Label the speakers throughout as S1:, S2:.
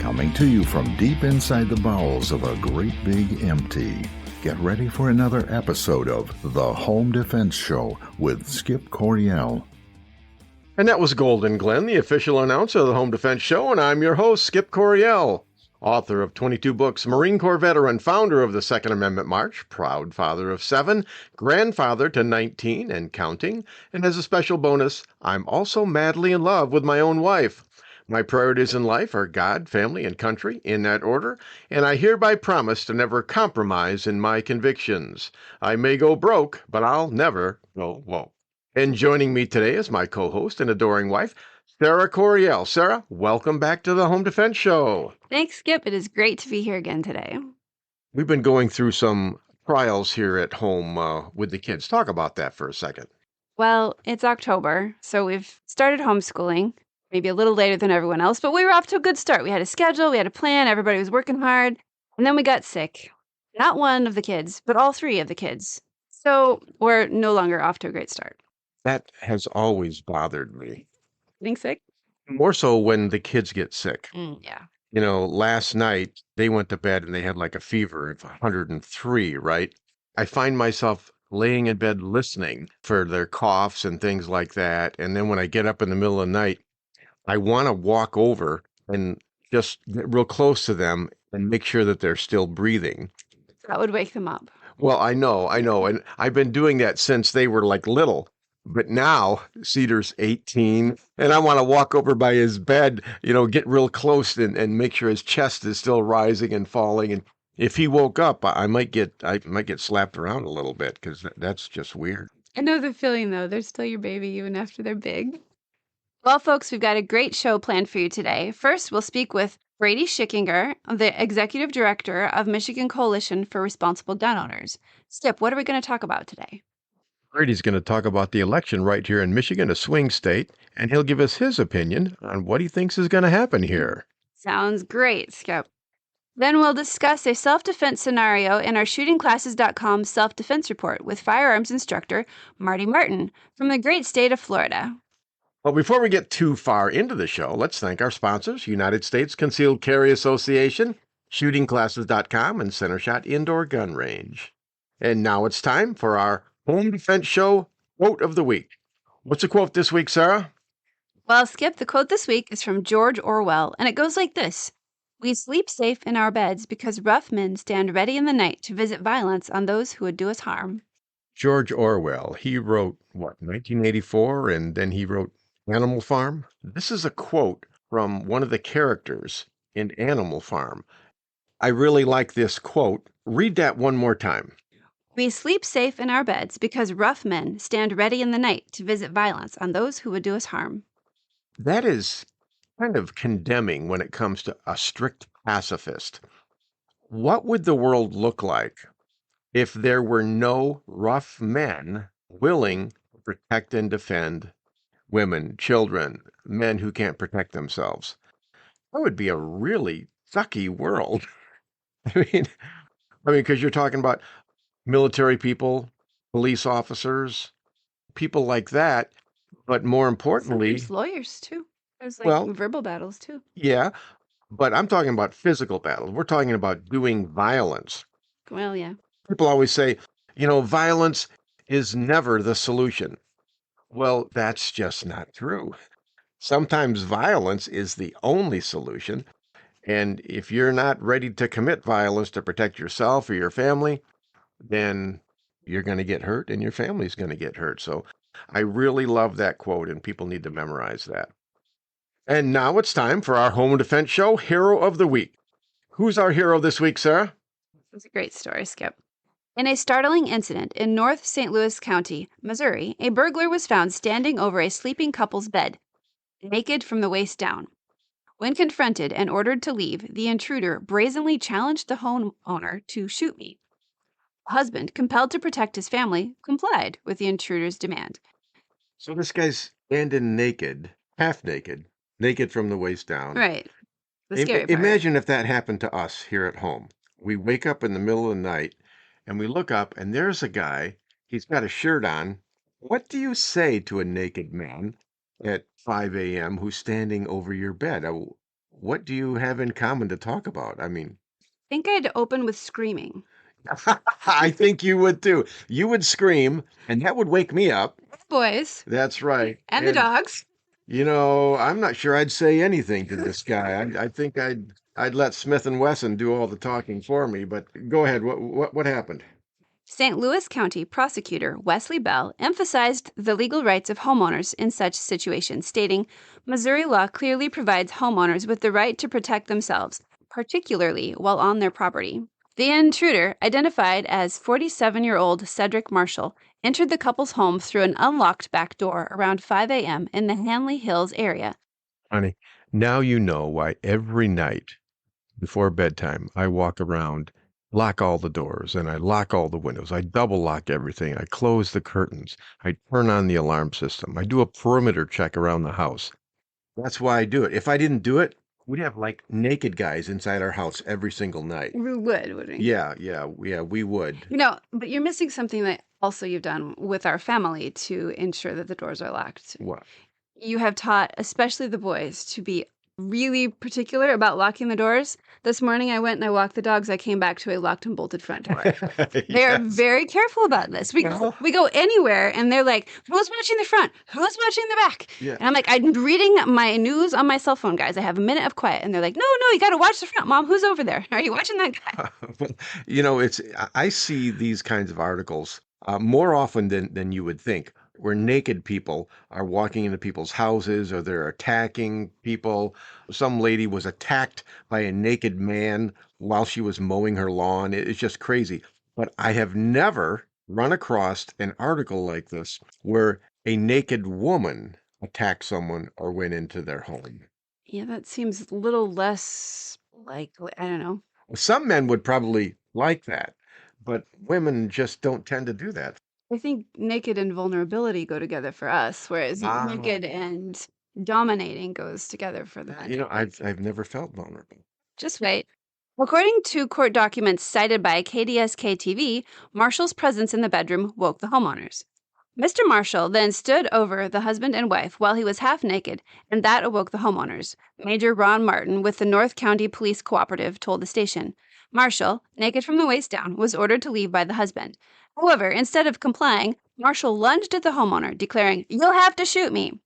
S1: Coming to you from deep inside the bowels of a great big empty. Get ready for another episode of The Home Defense Show with Skip Coryell.
S2: And that was Golden Glenn, the official announcer of the Home Defense Show, and I'm your host, Skip Coryell, author of 22 books, Marine Corps veteran, founder of the Second Amendment March, proud father of 7, grandfather to 19 and counting, and as a special bonus, I'm also madly in love with my own wife. My priorities in life are God, family, and country, in that order, and I hereby promise to never compromise in my convictions. I may go broke, but I'll never go woke. And joining me today is my co-host and adoring wife, Sarah Coryell. Sarah, welcome back to the Home Defense Show.
S3: Thanks, Skip. It is great to be here again today.
S2: We've been going through some trials here at home with the kids. Talk about that for a second.
S3: Well, it's October, so we've started homeschooling, maybe a little later than everyone else, but we were off to a good start. We had a schedule, we had a plan, everybody was working hard, and then we got sick. Not one of the kids, but all 3 of the kids. So we're no longer off to a great start.
S2: That has always bothered me.
S3: Getting sick?
S2: More so when the kids get sick.
S3: Yeah.
S2: You know, last night they went to bed and they had like a fever of 103, right? I find myself laying in bed listening for their coughs and things like that. And then when I get up in the middle of the night, I want to walk over and just get real close to them and make sure that they're still breathing.
S3: That would wake them up.
S2: Well, I know. And I've been doing that since they were like little. But now Cedar's 18 and I want to walk over by his bed, get real close and make sure his chest is still rising and falling. And if he woke up, I might get slapped around a little bit because that's just weird.
S3: I know the feeling, though. They're still your baby even after they're big. Well, folks, we've got a great show planned for you today. First, we'll speak with Brady Schickinger, the Executive Director of Michigan Coalition for Responsible Gun Owners. Skip, what are we going to talk about today?
S2: Brady's going to talk about the election right here in Michigan, a swing state, and he'll give us his opinion on what he thinks is going to happen here.
S3: Sounds great, Skip. Then we'll discuss a self-defense scenario in our shootingclasses.com self-defense report with firearms instructor Marty Martin from the great state of Florida.
S2: Well, before we get too far into the show, let's thank our sponsors, United States Concealed Carry Association, shootingclasses.com, and Center Shot Indoor Gun Range. And now it's time for our Home Defense Show Quote of the Week. What's the quote this week, Sarah?
S3: Well, Skip, the quote this week is from George Orwell, and it goes like this. We sleep safe in our beds because rough men stand ready in the night to visit violence on those who would do us harm.
S2: George Orwell, he wrote, 1984, and then he wrote Animal Farm? This is a quote from one of the characters in Animal Farm. I really like this quote. Read that one more time.
S3: We sleep safe in our beds because rough men stand ready in the night to visit violence on those who would do us harm.
S2: That is kind of condemning when it comes to a strict pacifist. What would the world look like if there were no rough men willing to protect and defend women, children, men who can't protect themselves? That would be a really sucky world. I mean, because you're talking about military people, police officers, people like that. But more importantly,
S3: sometimes lawyers too. There's verbal battles too.
S2: Yeah, but I'm talking about physical battles. We're talking about doing violence.
S3: Well, yeah.
S2: People always say, violence is never the solution. Well, that's just not true. Sometimes violence is the only solution. And if you're not ready to commit violence to protect yourself or your family, then you're going to get hurt and your family's going to get hurt. So I really love that quote, and people need to memorize that. And now it's time for our Home Defense Show Hero of the Week. Who's our hero this week, Sarah?
S3: It's a great story, Skip. In a startling incident in North St. Louis County, Missouri, a burglar was found standing over a sleeping couple's bed, naked from the waist down. When confronted and ordered to leave, the intruder brazenly challenged the homeowner to shoot me. The husband, compelled to protect his family, complied with the intruder's demand.
S2: So this guy's standing naked, half naked, naked from the waist down.
S3: Right. The scary part.
S2: Imagine if that happened to us here at home. We wake up in the middle of the night and we look up and there's a guy. He's got a shirt on. What do you say to a naked man at 5 a.m. who's standing over your bed? what do you have in common to talk about? I mean,
S3: I think I'd open with screaming.
S2: I think you would too. You would scream, and that would wake me up.
S3: Boys
S2: That's right.
S3: and the
S2: And
S3: dogs.
S2: I'm not sure I'd say anything to this guy. I think I'd let Smith and Wesson do all the talking for me. But go ahead. What happened?
S3: St. Louis County Prosecutor Wesley Bell emphasized the legal rights of homeowners in such situations, stating, Missouri law clearly provides homeowners with the right to protect themselves, particularly while on their property. The intruder, identified as 47-year-old Cedric Marshall, entered the couple's home through an unlocked back door around 5 a.m. in the Hanley Hills area.
S2: Honey, now you know why every night before bedtime I walk around, lock all the doors, and I lock all the windows. I double lock everything. I close the curtains. I turn on the alarm system. I do a perimeter check around the house. That's why I do it. If I didn't do it, we'd have like naked guys inside our house every single night.
S3: We would, wouldn't we?
S2: Yeah, we would.
S3: But you're missing something that also you've done with our family to ensure that the doors are locked.
S2: What?
S3: You have taught, especially the boys, to be really particular about locking the doors. This morning I went and I walked the dogs. I came back to a locked and bolted front door. They are very careful about this. We go anywhere and they're like, who's watching the front? Who's watching the back?
S2: Yeah.
S3: And I'm like, I'm reading my news on my cell phone, guys. I have a minute of quiet. And they're like, no, you got to watch the front. Mom, who's over there? Are you watching that guy?
S2: I see these kinds of articles more often than you would think, where naked people are walking into people's houses or they're attacking people. Some lady was attacked by a naked man while she was mowing her lawn. It's just crazy. But I have never run across an article like this where a naked woman attacked someone or went into their home.
S3: Yeah, that seems a little less likely. I don't know.
S2: Some men would probably like that, but women just don't tend to do that.
S3: I think naked and vulnerability go together for us, whereas
S2: Ah.
S3: naked and dominating goes together for the men.
S2: I've never felt vulnerable.
S3: Just wait. According to court documents cited by KDSK-TV, Marshall's presence in the bedroom woke the homeowners. Mr. Marshall then stood over the husband and wife while he was half naked, and that awoke the homeowners. Major Ron Martin with the North County Police Cooperative told the station. Marshall, naked from the waist down, was ordered to leave by the husband. However, instead of complying, Marshall lunged at the homeowner, declaring, "You'll have to shoot me."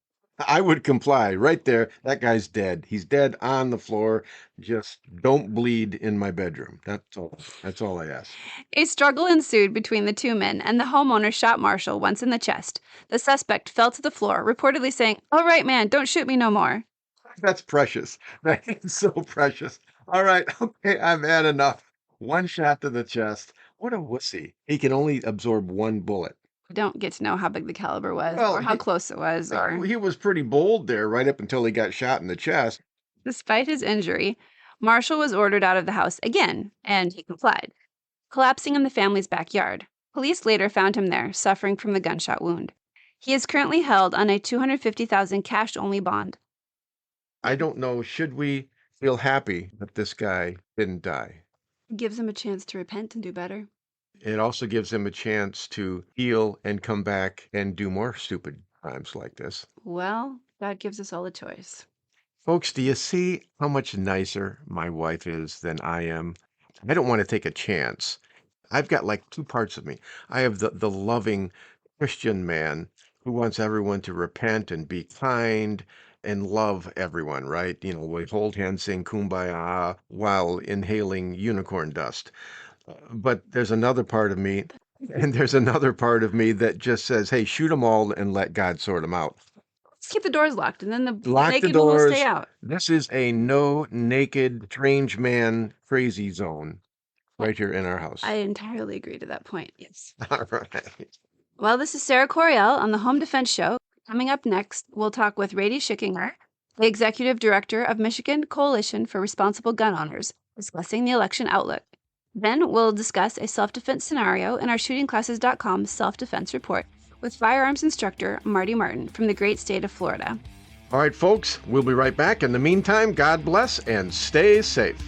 S2: I would comply right there. That guy's dead. He's dead on the floor. Just don't bleed in my bedroom. That's all. That's all I ask.
S3: A struggle ensued between the two men, and the homeowner shot Marshall once in the chest. The suspect fell to the floor, reportedly saying, "All right, man, don't shoot me no more."
S2: That's precious. That is so precious. All right. Okay. I've had enough. One shot to the chest. What a wussy. He can only absorb one bullet.
S3: We don't get to know how big the caliber was
S2: Well,
S3: or how close it was. Or
S2: He was pretty bold there right up until he got shot in the chest.
S3: Despite his injury, Marshall was ordered out of the house again, and he complied, collapsing in the family's backyard. Police later found him there, suffering from the gunshot wound. He is currently held on a $250,000 cash-only bond.
S2: I don't know. Should we feel happy that this guy didn't die?
S3: It gives him a chance to repent and do better.
S2: It also gives him a chance to heal and come back and do more stupid crimes like this.
S3: Well, God gives us all a choice.
S2: Folks, do you see how much nicer my wife is than I am? I don't want to take a chance. I've got like two parts of me. I have the loving Christian man who wants everyone to repent and be kind and love everyone, right? We hold hands, sing kumbaya while inhaling unicorn dust. But there's another part of me, and there's another part of me that just says, hey, shoot them all and let God sort them out.
S3: Let's keep the doors locked, and then the
S2: Lock the
S3: naked one will
S2: doors.
S3: stay out.
S2: This is a no naked, strange man, crazy zone right here in our house.
S3: I entirely agree to that point, yes.
S2: All right.
S3: Well, this is Sarah Coryell on the Home Defense Show. Coming up next, we'll talk with Brady Schickinger, the Executive Director of Michigan Coalition for Responsible Gun Owners, discussing the election outlook. Then we'll discuss a self-defense scenario in our shootingclasses.com self-defense report with firearms instructor Marty Martin from the great state of Florida.
S2: All right, folks, we'll be right back. In the meantime, God bless and stay safe.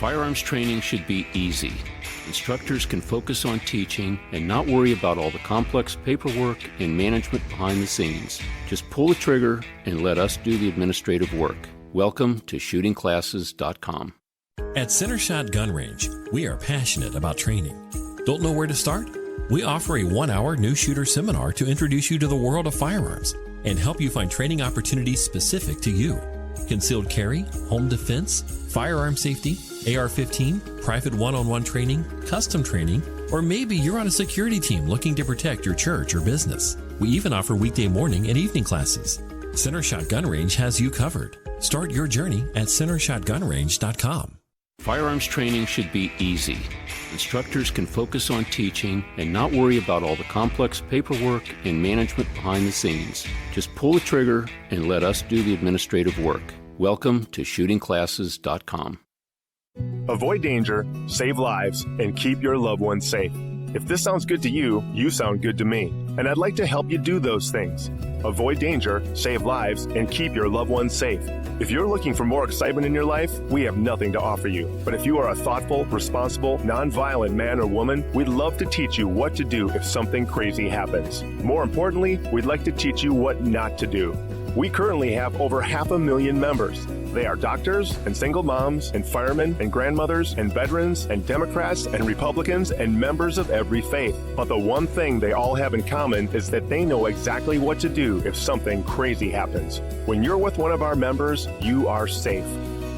S4: Firearms training should be easy. Instructors can focus on teaching and not worry about all the complex paperwork and management behind the scenes. Just pull the trigger and let us do the administrative work. Welcome to shootingclasses.com.
S5: At Centershot Gun Range, we are passionate about training. Don't know where to start? We offer a 1-hour new shooter seminar to introduce you to the world of firearms and help you find training opportunities specific to you. Concealed carry, home defense, firearm safety, AR-15, private one-on-one training, custom training, or maybe you're on a security team looking to protect your church or business. We even offer weekday morning and evening classes. Centershot Gun Range has you covered. Start your journey at centershotgunrange.com.
S4: Firearms training should be easy. Instructors can focus on teaching and not worry about all the complex paperwork and management behind the scenes. Just pull the trigger and let us do the administrative work. Welcome to shootingclasses.com.
S6: Avoid danger, save lives, and keep your loved ones safe. If this sounds good to you, you sound good to me, and I'd like to help you do those things. Avoid danger, save lives, and keep your loved ones safe. If you're looking for more excitement in your life, we have nothing to offer you. But if you are a thoughtful, responsible, nonviolent man or woman, we'd love to teach you what to do if something crazy happens. More importantly, we'd like to teach you what not to do. We currently have over 500,000 members. They are doctors and single moms and firemen and grandmothers and veterans and Democrats and Republicans and members of every faith. But the one thing they all have in common is that they know exactly what to do if something crazy happens. When you're with one of our members, you are safe.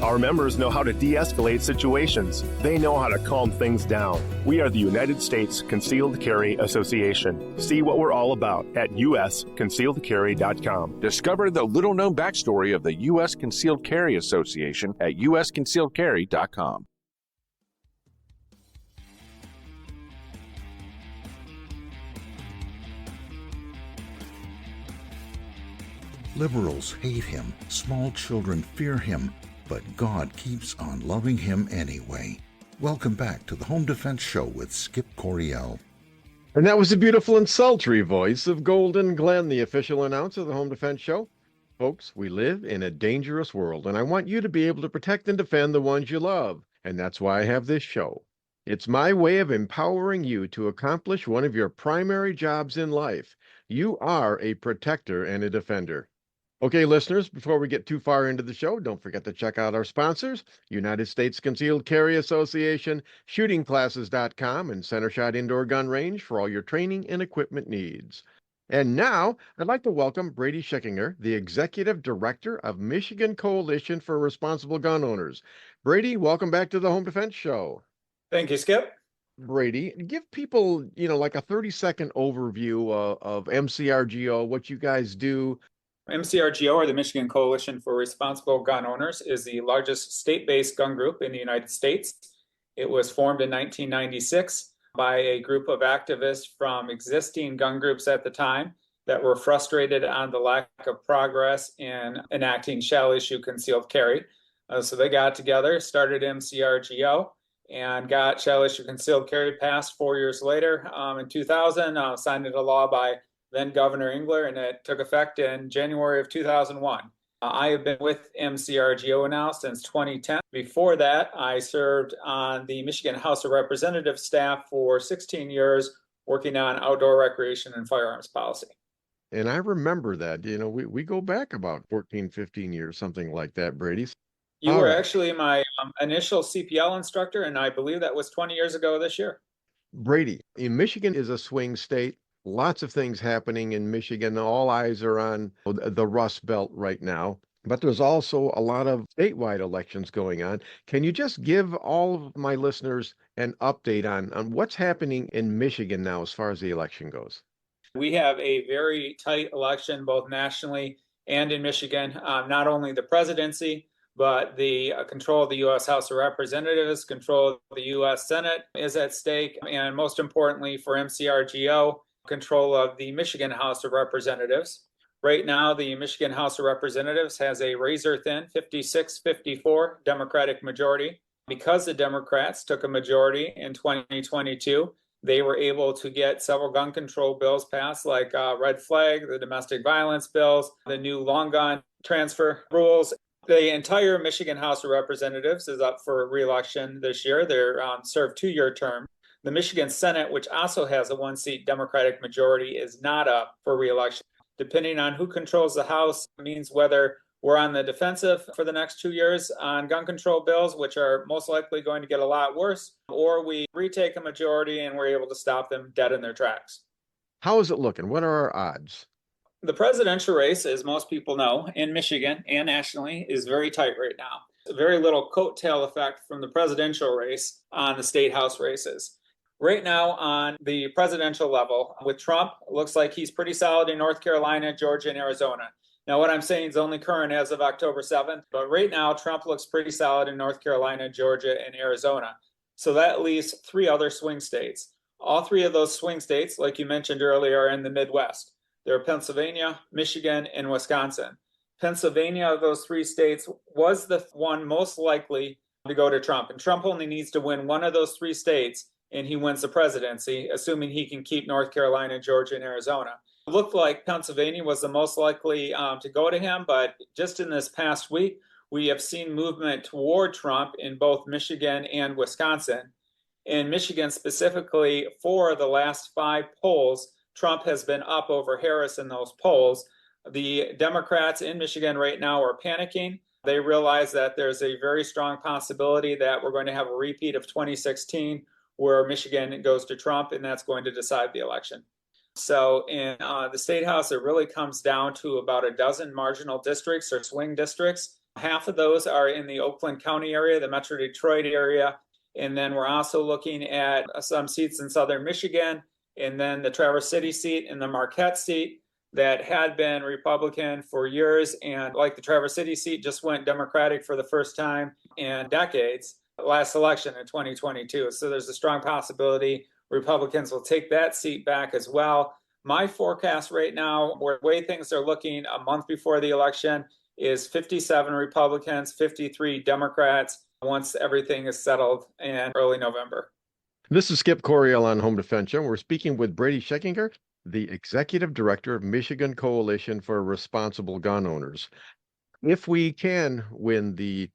S6: Our members know how to de-escalate situations. They know how to calm things down. We are the United States Concealed Carry Association. See what we're all about at usconcealedcarry.com.
S7: Discover the little-known backstory of the U.S. Concealed Carry Association at usconcealedcarry.com.
S1: Liberals hate him, small children fear him, but God keeps on loving him anyway. Welcome back to the Home Defense Show with Skip Coryell.
S2: And that was the beautiful and sultry voice of Golden Glenn, the official announcer of the Home Defense Show. Folks, we live in a dangerous world, and I want you to be able to protect and defend the ones you love. And that's why I have this show. It's my way of empowering you to accomplish one of your primary jobs in life. You are a protector and a defender. Okay, listeners, before we get too far into the show, don't forget to check out our sponsors, United States Concealed Carry Association, shootingclasses.com, and Centershot Indoor Gun Range for all your training and equipment needs. And now, I'd like to welcome Brady Schickinger, the Executive Director of Michigan Coalition for Responsible Gun Owners. Brady, welcome back to the Home Defense Show.
S8: Thank you, Skip.
S2: Brady, give people, like a 30-second overview of MCRGO, what you guys do.
S8: MCRGO, or the Michigan Coalition for Responsible Gun Owners, is the largest state-based gun group in the United States. It was formed in 1996 by a group of activists from existing gun groups at the time that were frustrated on the lack of progress in enacting shall-issue concealed carry. So they got together, started MCRGO, and got shall-issue concealed carry passed 4 years later. In 2000, signed into law by then Governor Engler, and it took effect in January of 2001. I have been with MCRGO now since 2010. Before that, I served on the Michigan House of Representatives staff for 16 years, working on outdoor recreation and firearms policy.
S2: And I remember that, we go back about 14, 15 years, something like that, Brady.
S8: You were actually my initial CPL instructor, and I believe that was 20 years ago this year.
S2: Brady, Michigan is a swing state. Lots of things happening in Michigan. All eyes are on the Rust Belt right now, but there's also a lot of statewide elections going on. Can you just give all of my listeners an update on what's happening in Michigan now as far as the election goes?
S8: We have a very tight election, both nationally and in Michigan. Not only the presidency, but the control of the U.S. House of Representatives, control of the U.S. Senate is at stake, and most importantly for MCRGO, control of the Michigan House of Representatives. Right now, the Michigan House of Representatives has a razor-thin 56-54 Democratic majority. Because the Democrats took a majority in 2022, they were able to get several gun control bills passed, like red flag, the domestic violence bills, the new long gun transfer rules. The entire Michigan House of Representatives is up for re-election this year. They're served 2-year term. The Michigan Senate, which also has a 1-seat Democratic majority, is not up for re-election. Depending on who controls the House means whether we're on the defensive for the next 2 years on gun control bills, which are most likely going to get a lot worse, or we retake a majority and we're able to stop them dead in their tracks.
S2: How is it looking? What are our odds?
S8: The presidential race, as most people know, in Michigan and nationally, is very tight right now. Very little coattail effect from the presidential race on the state house races. Right now, on the presidential level, with Trump, it looks like he's pretty solid in North Carolina, Georgia, and Arizona. Now, what I'm saying is only current as of October 7th, but right now, Trump looks pretty solid in North Carolina, Georgia, and Arizona. So that leaves 3 other swing states. All 3 of those swing states, like you mentioned earlier, are in the Midwest. They're Pennsylvania, Michigan, and Wisconsin. Pennsylvania, of those 3 states, was the one most likely to go to Trump. And Trump only needs to win one of those 3 states, and he wins the presidency, assuming he can keep North Carolina, Georgia, and Arizona. It looked like Pennsylvania was the most likely to go to him, but just in this past week, we have seen movement toward Trump in both Michigan and Wisconsin. In Michigan specifically, 4 of the last 5 polls, Trump has been up over Harris in those polls. The Democrats in Michigan right now are panicking. They realize that there's a very strong possibility that we're going to have a repeat of 2016 where Michigan goes to Trump, and that's going to decide the election. So in the state house, it really comes down to about a dozen marginal districts or swing districts. Half of those are in the Oakland County area, the Metro Detroit area. And then we're also looking at some seats in southern Michigan, and then the Traverse City seat and the Marquette seat that had been Republican for years. And like the Traverse City seat just went Democratic for the first time in decades, last election in 2022. So there's a strong possibility Republicans will take that seat back as well. My forecast right now, where the way things are looking a month before the election, is 57 Republicans, 53 Democrats once everything is settled in early November.
S2: This is Skip Coryell on Home Defense Show. We're speaking with Brady Schickinger, the Executive Director of Michigan Coalition for Responsible Gun Owners. If we can win the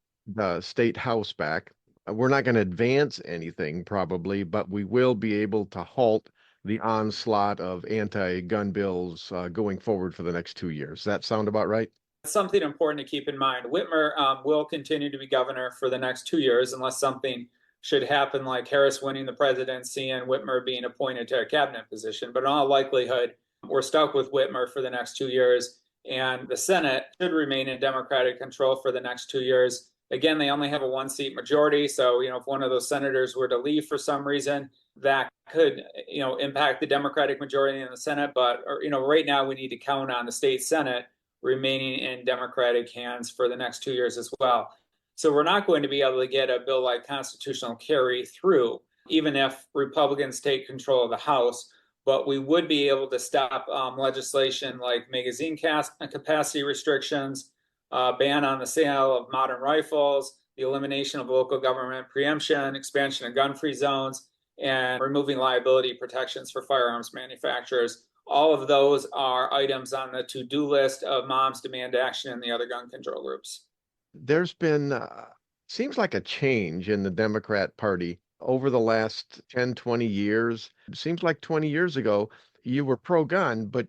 S2: state house back, we're not going to advance anything probably, but we will be able to halt the onslaught of anti-gun bills going forward for the next 2 years. Does that sound about right?
S8: Something important to keep in mind. Whitmer will continue to be governor for the next 2 years unless something should happen like Harris winning the presidency and Whitmer being appointed to a cabinet position. But in all likelihood, we're stuck with Whitmer for the next 2 years, and the Senate should remain in Democratic control for the next 2 years. Again, they only have a 1-seat majority, so if one of those senators were to leave for some reason, that could impact the Democratic majority in the Senate. But right now we need to count on the state Senate remaining in Democratic hands for the next 2 years as well. So we're not going to be able to get a bill like constitutional carry through, even if Republicans take control of the House. But we would be able to stop legislation like magazine capacity restrictions, ban on the sale of modern rifles, the elimination of local government preemption, expansion of gun-free zones, and removing liability protections for firearms manufacturers. All of those are items on the to-do list of Moms Demand Action and the other gun control groups.
S2: There's been, seems like a change in the Democrat Party over the last 10, 20 years. It seems like 20 years ago, you were pro-gun, but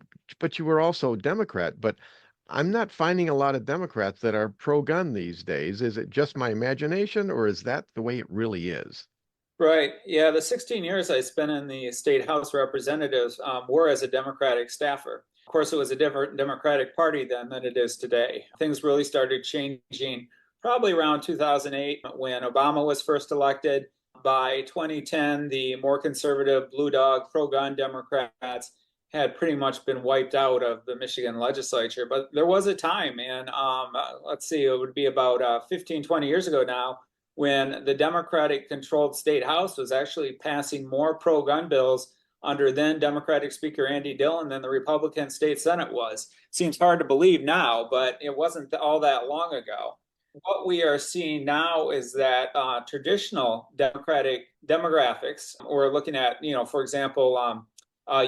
S2: you were also Democrat. But I'm not finding a lot of Democrats that are pro-gun these days. Is it just my imagination, or is that the way it really is?
S8: Right. Yeah, the 16 years I spent in the state House of Representatives were as a Democratic staffer. Of course, it was a different Democratic Party then than it is today. Things really started changing probably around 2008 when Obama was first elected. By 2010, the more conservative blue dog pro-gun Democrats had pretty much been wiped out of the Michigan legislature. But there was a time, and it would be about 15, 20 years ago now, when the Democratic-controlled state House was actually passing more pro-gun bills under then Democratic Speaker Andy Dillon than the Republican state Senate was. Seems hard to believe now, but it wasn't all that long ago. What we are seeing now is that traditional Democratic demographics, we're looking at, for example,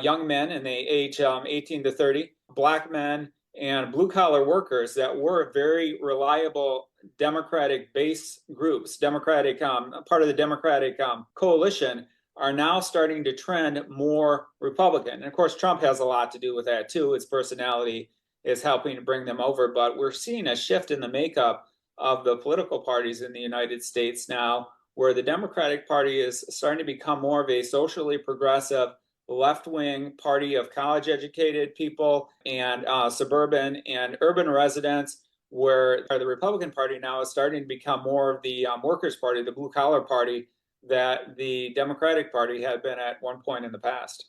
S8: young men in the age 18 to 30, Black men, and blue-collar workers that were very reliable Democratic base groups, Democratic part of the Democratic coalition, are now starting to trend more Republican. And of course, Trump has a lot to do with that too. His personality is helping to bring them over, but we're seeing a shift in the makeup of the political parties in the United States now, where the Democratic Party is starting to become more of a socially progressive, left-wing party of college-educated people and suburban and urban residents, where the Republican Party now is starting to become more of the workers' party, the blue-collar party that the Democratic Party had been at one point in the past.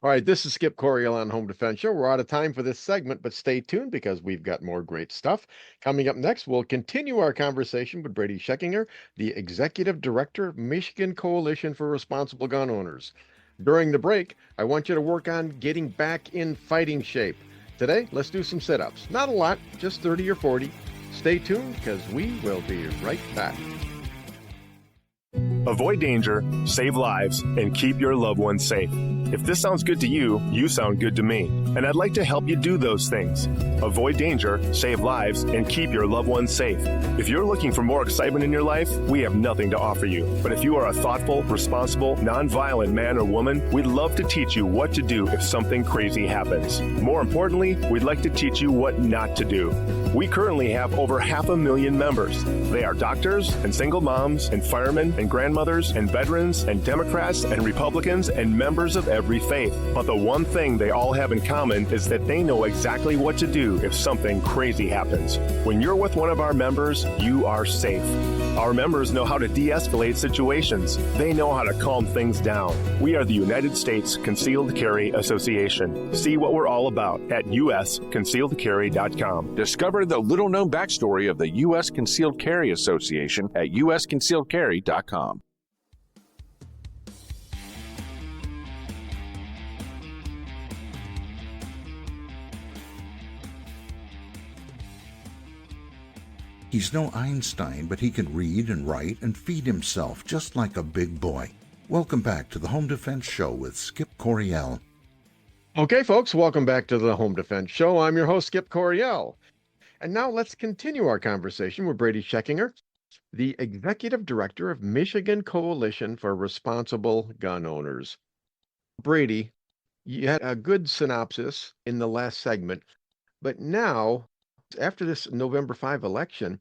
S2: All right, this is Skip Coryell on Home Defense Show. We're out of time for this segment, but stay tuned because we've got more great stuff. Coming up next, we'll continue our conversation with Brady Schickinger, the Executive Director of Michigan Coalition for Responsible Gun Owners. During the break, I want you to work on getting back in fighting shape. Today, let's do some sit-ups. Not a lot, just 30 or 40. Stay tuned because we will be right back.
S6: Avoid danger, save lives, and keep your loved ones safe. If this sounds good to you, you sound good to me. And I'd like to help you do those things. Avoid danger, save lives, and keep your loved ones safe. If you're looking for more excitement in your life, we have nothing to offer you. But if you are a thoughtful, responsible, nonviolent man or woman, we'd love to teach you what to do if something crazy happens. More importantly, we'd like to teach you what not to do. We currently have over 500,000 members. They are doctors and single moms and firemen and grandmothers and veterans and Democrats and Republicans and members of every faith. But the one thing they all have in common is that they know exactly what to do if something crazy happens. When you're with one of our members, you are safe. Our members know how to de-escalate situations. They know how to calm things down. We are the United States Concealed Carry Association. See what we're all about at usconcealedcarry.com.
S7: Discover the little-known backstory of the U.S. Concealed Carry Association at usconcealedcarry.com.
S1: He's no Einstein, but he can read and write and feed himself just like a big boy. Welcome back to the Home Defense Show with Skip Coryell.
S2: Okay, folks, welcome back to the Home Defense Show. I'm your host, Skip Coryell. And now let's continue our conversation with Brady Schickinger, the Executive Director of Michigan Coalition for Responsible Gun Owners. Brady, you had a good synopsis in the last segment, but now, after this November 5 election,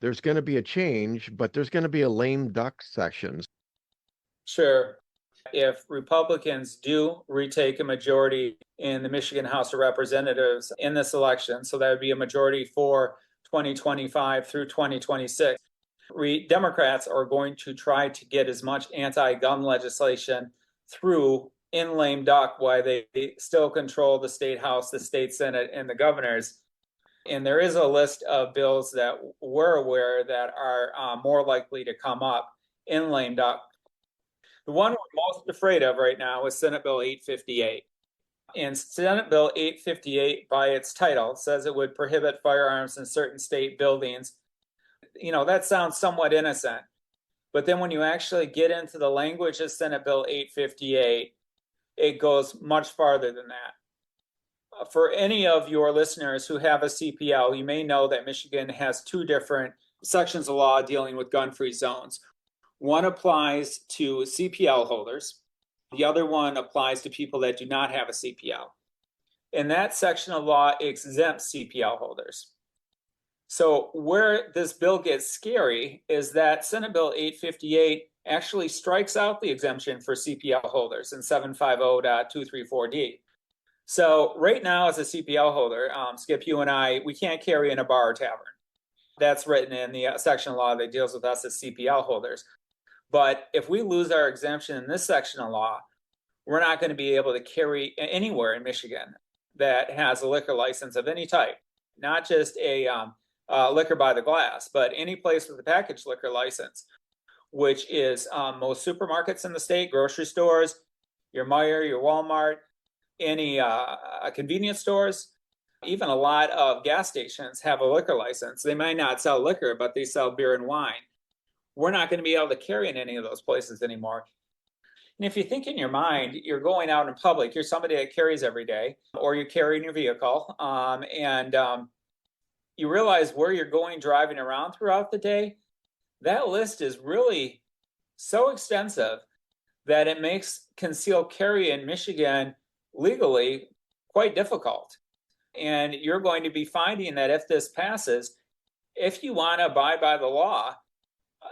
S2: there's going to be a change, but there's going to be a lame duck session.
S8: Sure. If Republicans do retake a majority in the Michigan House of Representatives in this election, so that would be a majority for 2025 through 2026, Democrats are going to try to get as much anti-gun legislation through in lame duck while they still control the state house, the state senate, and the governors. And there is a list of bills that we're aware that are more likely to come up in lame duck. The one we're most afraid of right now is Senate Bill 858. And Senate Bill 858, by its title, says it would prohibit firearms in certain state buildings. You know, that sounds somewhat innocent. But then when you actually get into the language of Senate Bill 858, it goes much farther than that. For any of your listeners who have a CPL, you may know that Michigan has two different sections of law dealing with gun-free zones. One applies to CPL holders. The other one applies to people that do not have a CPL. And that section of law exempts CPL holders. So where this bill gets scary is that Senate Bill 858 actually strikes out the exemption for CPL holders in 750.234D. So right now, as a CPL holder, Skip, you and I, we can't carry in a bar or tavern. That's written in the section of law that deals with us as CPL holders. But if we lose our exemption in this section of law, we're not going to be able to carry anywhere in Michigan that has a liquor license of any type, not just a liquor by the glass, but any place with a packaged liquor license, which is most supermarkets in the state, grocery stores, your Meijer, your Walmart, any convenience stores, even a lot of gas stations have a liquor license. They might not sell liquor, but they sell beer and wine. We're not going to be able to carry in any of those places anymore. And if you think in your mind, you're going out in public, you're somebody that carries every day, or you carry in your vehicle, and you realize where you're going driving around throughout the day, that list is really so extensive that it makes concealed carry in Michigan legally quite difficult. And you're going to be finding that if this passes, if you want to abide by the law,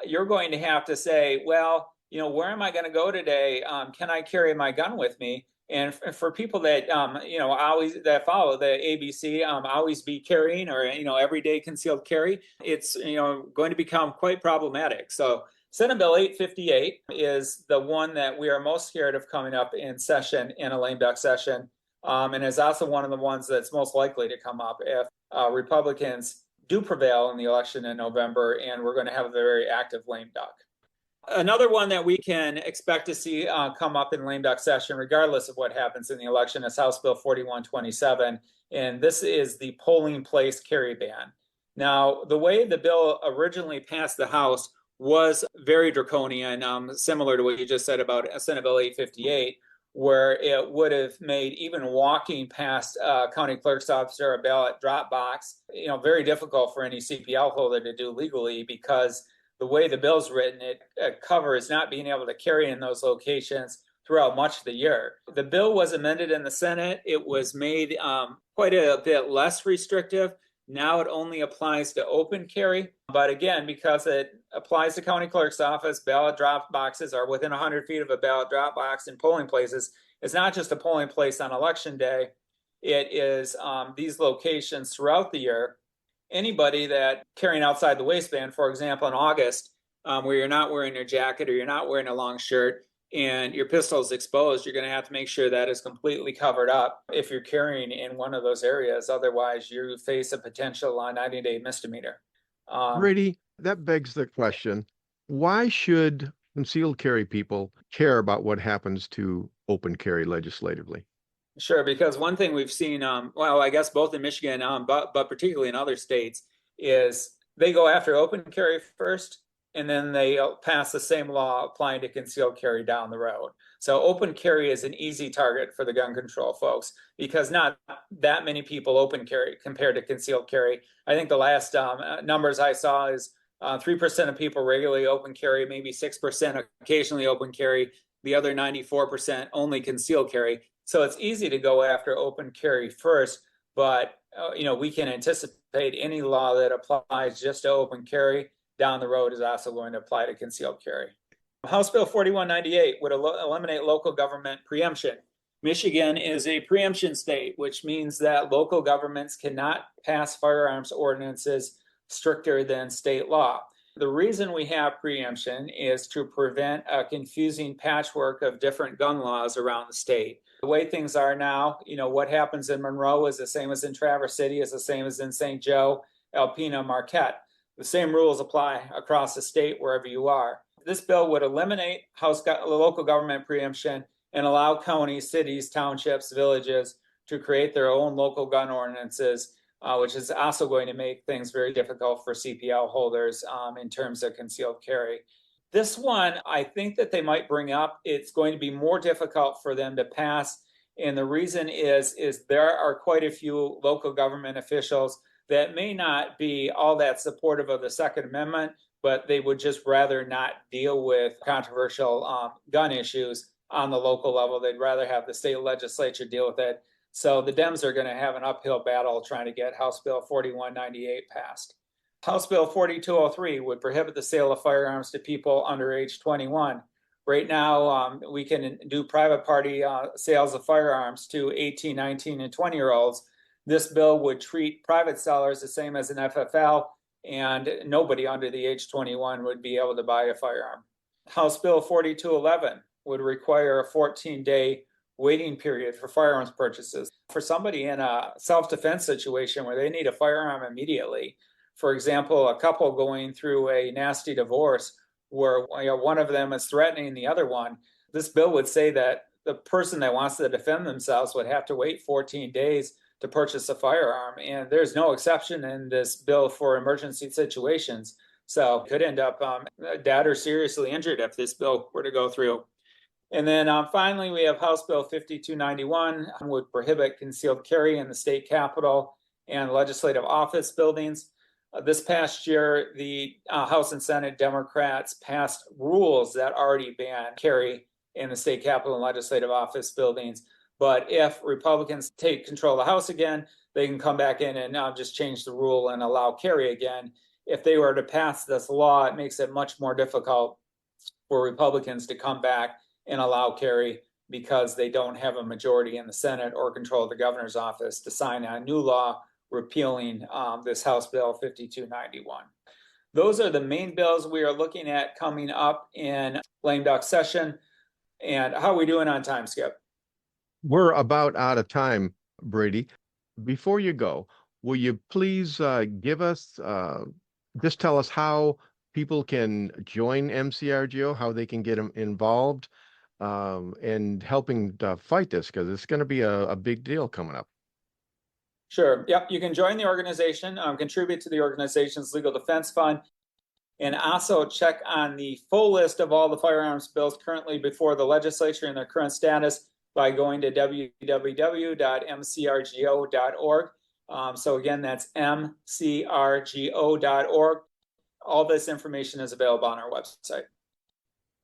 S8: you're going to have to say, well, where am I going to go today? Can I carry my gun with me? And for people that, always that follow the ABC, always be carrying, or, everyday concealed carry, it's, going to become quite problematic. So Senate Bill 858 is the one that we are most scared of coming up in session, in a lame duck session, and is also one of the ones that's most likely to come up if Republicans do prevail in the election in November, and we're going to have a very active lame duck. Another one that we can expect to see come up in lame duck session, regardless of what happens in the election, is House Bill 4127, and this is the polling place carry ban. Now, the way the bill originally passed the House was very draconian, similar to what you just said about Senate Bill 858, where it would have made even walking past a county clerk's office or a ballot drop box, very difficult for any CPL holder to do legally, because the way the bill's written, it covers not being able to carry in those locations throughout much of the year. The bill was amended in the Senate. It was made quite a bit less restrictive. Now it only applies to open carry. But again, because it applies to county clerk's office, ballot drop boxes are within 100 feet of a ballot drop box, and polling places, it's not just a polling place on election day. It is these locations throughout the year. Anybody that carrying outside the waistband, for example, in August, where you're not wearing your jacket or you're not wearing a long shirt and your pistol is exposed, you're going to have to make sure that is completely covered up if you're carrying in one of those areas. Otherwise, you face a potential 90-day misdemeanor.
S2: Brady, that begs the question, why should concealed carry people care about what happens to open carry legislatively?
S8: Sure, because one thing we've seen, well, I guess both in Michigan, but particularly in other states, is they go after open carry first, and then they pass the same law applying to concealed carry down the road. So open carry is an easy target for the gun control folks, because not that many people open carry compared to concealed carry. I think the last numbers I saw is 3% of people regularly open carry, maybe 6% occasionally open carry, the other 94% only concealed carry. So it's easy to go after open carry first, but we can anticipate any law that applies just to open carry down the road is also going to apply to concealed carry. House Bill 4198 would eliminate local government preemption. Michigan is a preemption state, which means that local governments cannot pass firearms ordinances stricter than state law. The reason we have preemption is to prevent a confusing patchwork of different gun laws around the state. The way things are now, what happens in Monroe is the same as in Traverse City, is the same as in St. Joe, Alpena, Marquette. The same rules apply across the state wherever you are. This bill would eliminate local government preemption and allow counties, cities, townships, villages to create their own local gun ordinances, which is also going to make things very difficult for CPL holders in terms of concealed carry. This one, I think that they might bring up, it's going to be more difficult for them to pass. And the reason is there are quite a few local government officials that may not be all that supportive of the Second Amendment, but they would just rather not deal with controversial gun issues on the local level. They'd rather have the state legislature deal with it. So the Dems are going to have an uphill battle trying to get House Bill 4198 passed. House Bill 4203 would prohibit the sale of firearms to people under age 21. Right now, we can do private party sales of firearms to 18, 19, and 20-year-olds. This bill would treat private sellers the same as an FFL, and nobody under the age 21 would be able to buy a firearm. House Bill 4211 would require a 14-day waiting period for firearms purchases. For somebody in a self-defense situation where they need a firearm immediately, for example, a couple going through a nasty divorce where one of them is threatening the other one, this bill would say that the person that wants to defend themselves would have to wait 14 days to purchase a firearm. And there's no exception in this bill for emergency situations. So could end up dead or seriously injured if this bill were to go through. And then finally, we have House Bill 5291, would prohibit concealed carry in the state capitol and legislative office buildings. This past year, the House and Senate Democrats passed rules that already ban carry in the state capitol and legislative office buildings. But if Republicans take control of the House again, they can come back in and just change the rule and allow carry again. If they were to pass this law, it makes it much more difficult for Republicans to come back and allow carry because they don't have a majority in the Senate or control of the governor's office to sign a new law repealing this House Bill 5291. Those are the main bills we are looking at coming up in lame duck session. And how are we doing on time, Skip?
S2: We're about out of time, Brady. Before you go, will you please give us, just tell us how people can join MCRGO, how they can get involved in helping fight this, because it's going to be a big deal coming up.
S8: Sure. Yep. You can join the organization, contribute to the organization's legal defense fund, and also check on the full list of all the firearms bills currently before the legislature and their current status by going to www.mcrgo.org. So again, that's mcrgo.org. All this information is available on our website.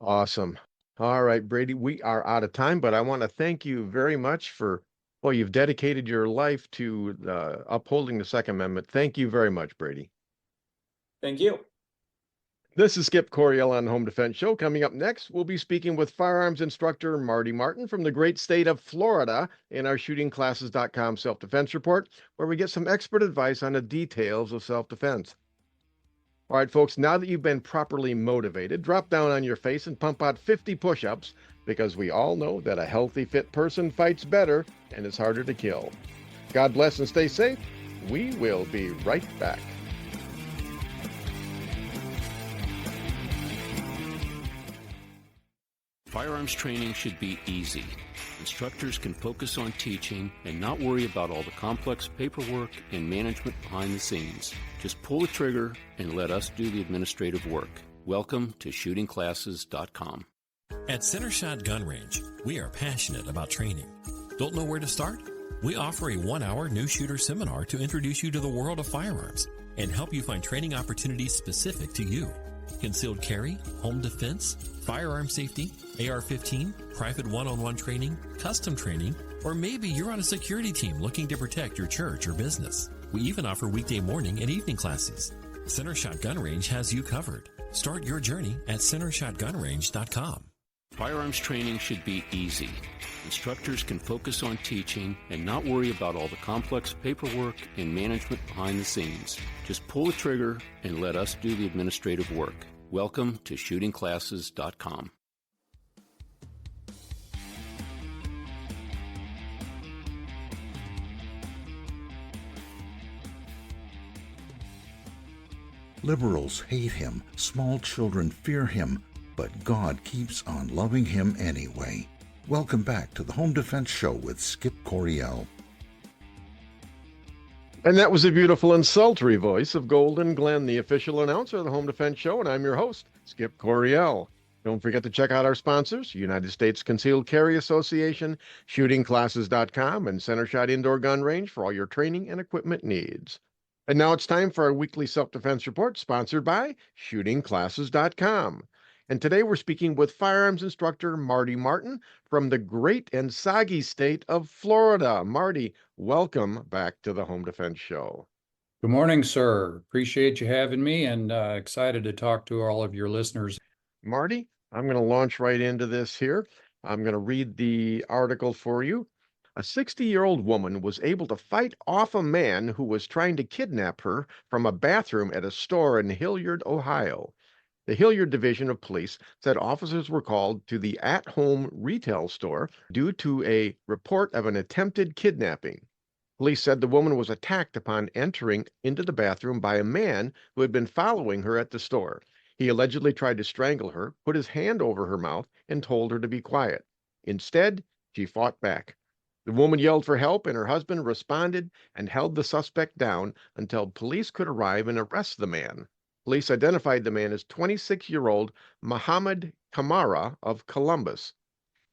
S2: Awesome. All right, Brady, we are out of time, but I want to thank you very much for, well, you've dedicated your life to upholding the Second Amendment. Thank you very much, Brady.
S8: Thank you.
S2: This is Skip Coryell on the Home Defense Show. Coming up next, we'll be speaking with firearms instructor Marty Martin from the great state of Florida in our shootingclasses.com self-defense report, where we get some expert advice on the details of self-defense. All right, folks, now that you've been properly motivated, drop down on your face and pump out 50 push-ups, because we all know that a healthy, fit person fights better and is harder to kill. God bless and stay safe. We will be right back.
S4: Firearms training should be easy. Instructors can focus on teaching and not worry about all the complex paperwork and management behind the scenes. Just pull the trigger and let us do the administrative work. Welcome to shootingclasses.com.
S5: At Center Shot Gun Range, we are passionate about training. Don't know where to start? We offer a 1-hour new shooter seminar to introduce you to the world of firearms and help you find training opportunities specific to you. Concealed carry, home defense, firearm safety, AR-15, private one-on-one training, custom training, or maybe you're on a security team looking to protect your church or business. We even offer weekday morning and evening classes. Center Shot Gun Range has you covered. Start your journey at centershotgunrange.com.
S4: Firearms training should be easy. Instructors can focus on teaching and not worry about all the complex paperwork and management behind the scenes. Just pull the trigger and let us do the administrative work. Welcome to shootingclasses.com.
S1: Liberals hate him, small children fear him, but God keeps on loving him anyway. Welcome back to the Home Defense Show with Skip Coryell.
S2: And that was a beautiful and sultry voice of Golden Glenn, the official announcer of the Home Defense Show, and I'm your host, Skip Coryell. Don't forget to check out our sponsors, United States Concealed Carry Association, shootingclasses.com, and Center Shot Indoor Gun Range for all your training and equipment needs. And now it's time for our weekly self-defense report, sponsored by shootingclasses.com. And today we're speaking with firearms instructor Marty Martin from the great and soggy state of Florida. Marty, welcome back to the Home Defense Show.
S9: Good morning, sir. Appreciate you having me, and excited to talk to all of your listeners.
S2: Marty, I'm going to launch right into this here. I'm going to read the article for you. A 60-year-old woman was able to fight off a man who was trying to kidnap her from a bathroom at a store in Hilliard, Ohio. The Hilliard Division of Police said officers were called to the at-home retail store due to a report of an attempted kidnapping. Police said the woman was attacked upon entering into the bathroom by a man who had been following her at the store. He allegedly tried to strangle her, put his hand over her mouth, and told her to be quiet. Instead, she fought back. The woman yelled for help, and her husband responded and held the suspect down until police could arrive and arrest the man. Police identified the man as 26-year-old Muhammad Kamara of Columbus.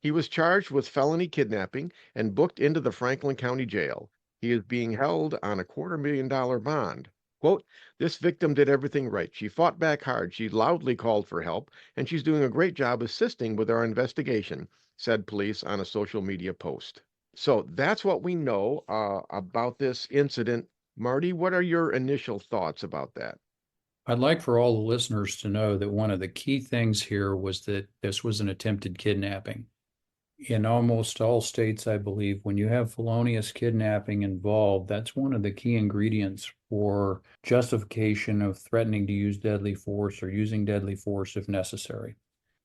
S2: He was charged with felony kidnapping and booked into the Franklin County Jail. He is being held on a $250,000 bond. Quote, this victim did everything right. She fought back hard. She loudly called for help, and she's doing a great job assisting with our investigation, said police on a social media post. So that's what we know about this incident. Marty, what are your initial thoughts about that?
S9: I'd like for all the listeners to know that one of the key things here was that this was an attempted kidnapping. In almost all states, I believe, when you have felonious kidnapping involved, that's one of the key ingredients for justification of threatening to use deadly force or using deadly force if necessary.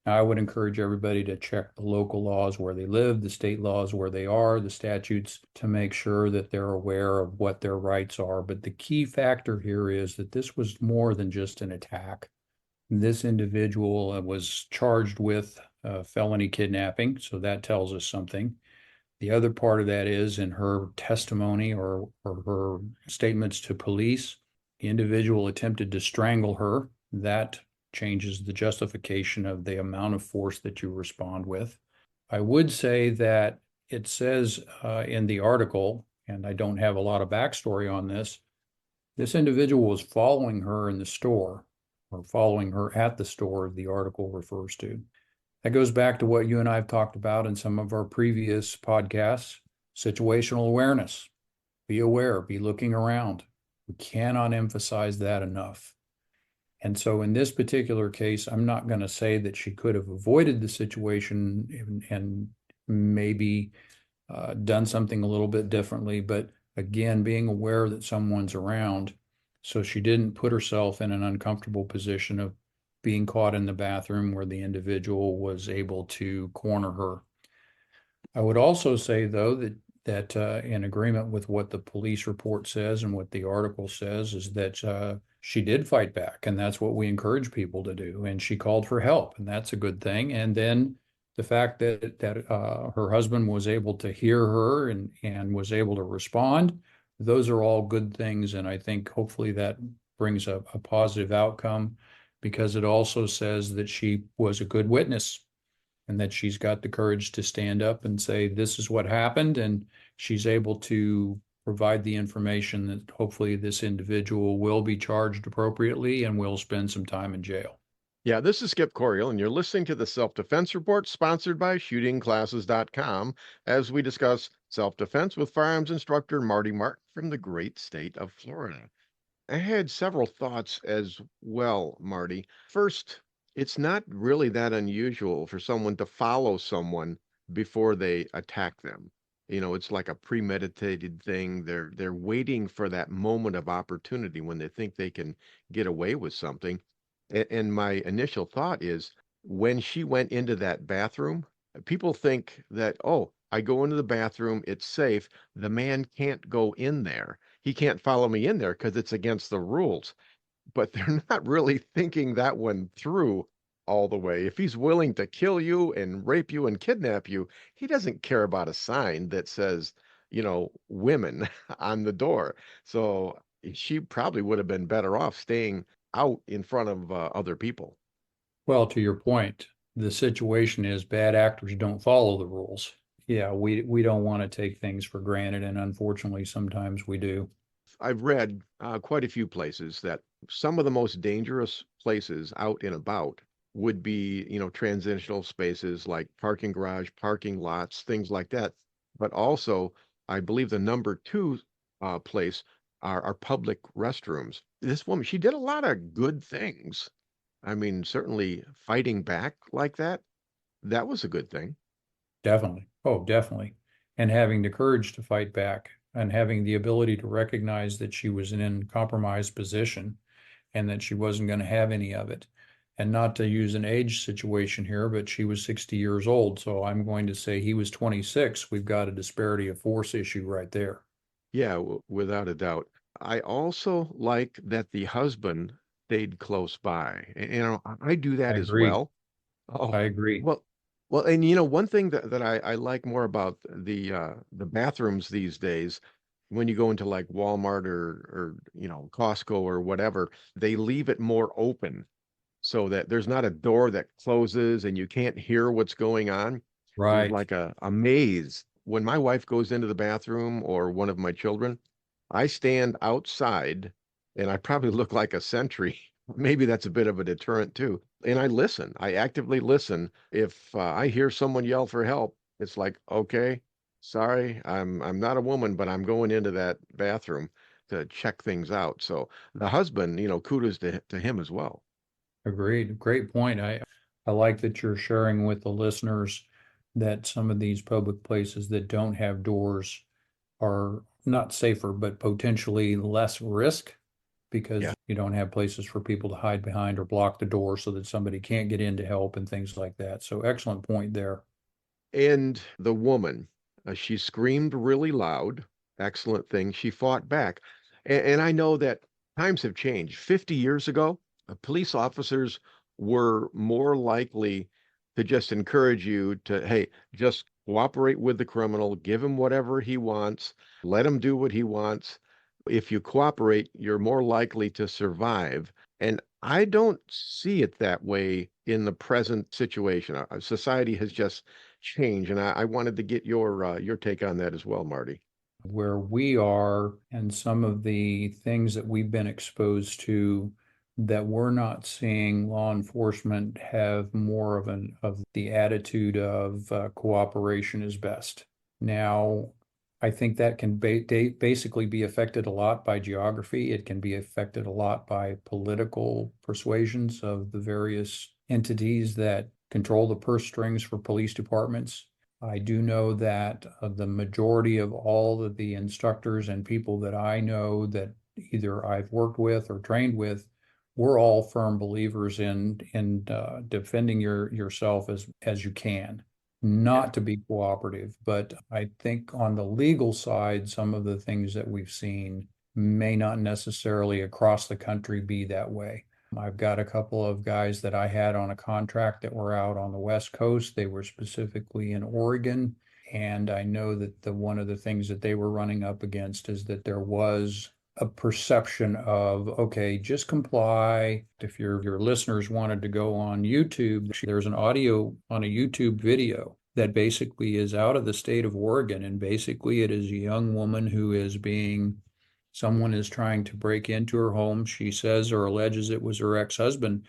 S9: Now, I would encourage everybody to check the local laws where they live, the state laws where they are, the statutes, to make sure that they're aware of what their rights are. But the key factor here is that this was more than just an attack. This individual was charged with felony kidnapping, so that tells us something. The other part of that is in her testimony or her statements to police, the individual attempted to strangle her. That changes the justification of the amount of force that you respond with. I would say that it says in the article, and I don't have a lot of backstory on this individual was following her in the store, or following her at the store, the article refers to. That goes back to what you and I have talked about in some of our previous podcasts, situational awareness. Be aware, be looking around. We cannot emphasize that enough. And so in this particular case, I'm not going to say that she could have avoided the situation and maybe done something a little bit differently, but again, being aware that someone's around, so she didn't put herself in an uncomfortable position of being caught in the bathroom where the individual was able to corner her. I would also say, though, that in agreement with what the police report says and what the article says is that she did fight back, and that's what we encourage people to do. And she called for help, and that's a good thing. And then the fact that her husband was able to hear her and was able to respond, those are all good things. And I think hopefully that brings a positive outcome, because it also says that she was a good witness and that she's got the courage to stand up and say, this is what happened. And she's able to provide the information that hopefully this individual will be charged appropriately and will spend some time in jail.
S2: Yeah, this is Skip Coryell, and you're listening to the Self-Defense Report sponsored by shootingclasses.com as we discuss self-defense with firearms instructor Marty Martin from the great state of Florida. I had several thoughts as well, Marty. First, it's not really that unusual for someone to follow someone before they attack them. You know, it's like a premeditated thing. They're waiting for that moment of opportunity when they think they can get away with something. And my initial thought is when she went into that bathroom, people think that, oh, I go into the bathroom, it's safe. The man can't go in there. He can't follow me in there because it's against the rules. But they're not really thinking that one through all the way. If he's willing to kill you and rape you and kidnap you, he doesn't care about a sign that says, you know, women on the door. So she probably would have been better off staying out in front of other people.
S9: Well, to your point, the situation is bad actors don't follow the rules. Yeah, we don't want to take things for granted, and unfortunately, sometimes we do.
S2: I've read quite a few places that some of the most dangerous places out and about would be, you know, transitional spaces like parking garage, parking lots, things like that. But also, I believe the number two place are public restrooms. This woman, she did a lot of good things. I mean, certainly fighting back like that, that was a good thing.
S9: Definitely. Oh, definitely. And having the courage to fight back and having the ability to recognize that she was in a compromised position and that she wasn't going to have any of it. And not to use an age situation here, but she was 60 years old. So I'm going to say he was 26. We've got a disparity of force issue right there.
S2: Yeah, without a doubt. I also like that the husband stayed close by. You know, I do that
S9: I
S2: as
S9: agree.
S2: well. Oh,
S9: I agree.
S2: well, and you know, one thing that I like more about the bathrooms these days, when you go into like Walmart or you know, Costco or whatever, they leave it more open so that there's not a door that closes and you can't hear what's going on. There's
S9: Right.
S2: like a maze. When my wife goes into the bathroom or one of my children, I stand outside and I probably look like a sentry. Maybe that's a bit of a deterrent too. And I listen. I actively listen. If I hear someone yell for help, it's like, okay, sorry, I'm not a woman, but I'm going into that bathroom to check things out. So the husband, kudos to him as well.
S9: Agreed. Great point. I like that you're sharing with the listeners that some of these public places that don't have doors are not safer, but potentially less risk because
S2: Yeah.
S9: you don't have places for people to hide behind or block the door so that somebody can't get in to help and things like that. So excellent point there.
S2: And the woman, she screamed really loud. Excellent thing. She fought back. And I know that times have changed. 50 years ago, police officers were more likely to just encourage you to, hey, just cooperate with the criminal, give him whatever he wants, let him do what he wants. If you cooperate, you're more likely to survive. And I don't see it that way in the present situation. Our society has just changed, and I wanted to get your take on that as well, Marty.
S9: Where we are and some of the things that we've been exposed to that we're not seeing law enforcement have more of the attitude of cooperation is best. Now, I think that can basically be affected a lot by geography. It can be affected a lot by political persuasions of the various entities that control the purse strings for police departments. I do know that the majority of all of the instructors and people that I know that either I've worked with or trained with, we're all firm believers in defending yourself as you can, not to be cooperative. But I think on the legal side, some of the things that we've seen may not necessarily across the country be that way. I've got a couple of guys that I had on a contract that were out on the West Coast. They were specifically in Oregon. And I know that one of the things that they were running up against is that there was a perception of, okay, just comply. If your listeners wanted to go on YouTube, there's an audio on a YouTube video that basically is out of the state of Oregon. And basically it is a young woman who is someone is trying to break into her home. She says or alleges it was her ex-husband,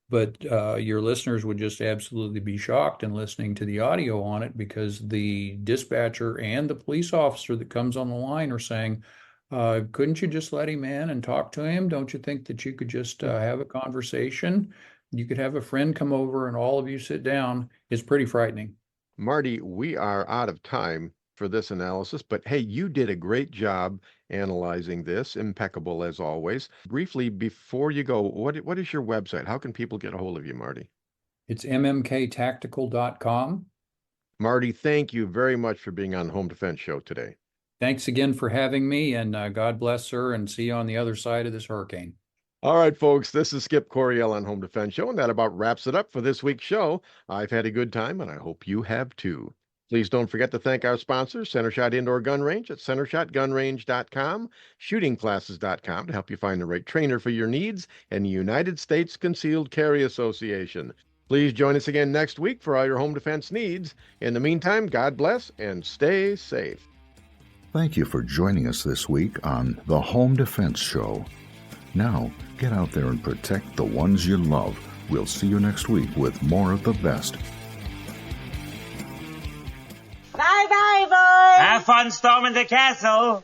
S9: but your listeners would just absolutely be shocked in listening to the audio on it because the dispatcher and the police officer that comes on the line are saying, couldn't you just let him in and talk to him? Don't you think that you could just have a conversation? You could have a friend come over and all of you sit down. It's pretty frightening.
S2: Marty, we are out of time for this analysis, but hey, you did a great job analyzing this, impeccable as always. Briefly, before you go, what is your website? How can people get a hold of you, Marty?
S9: It's mmktactical.com.
S2: Marty, thank you very much for being on the Home Defense Show today.
S9: Thanks again for having me, and God bless, sir, and see you on the other side of this hurricane.
S2: All right, folks, this is Skip Coryell on Home Defense Show, and that about wraps it up for this week's show. I've had a good time, and I hope you have too. Please don't forget to thank our sponsors, CenterShot Indoor Gun Range at CenterShotGunRange.com, ShootingClasses.com to help you find the right trainer for your needs, and the United States Concealed Carry Association. Please join us again next week for all your home defense needs. In the meantime, God bless and stay safe.
S1: Thank you for joining us this week on The Home Defense Show. Now, get out there and protect the ones you love. We'll see you next week with more of the best.
S10: Bye-bye, boys! Have fun storming the castle!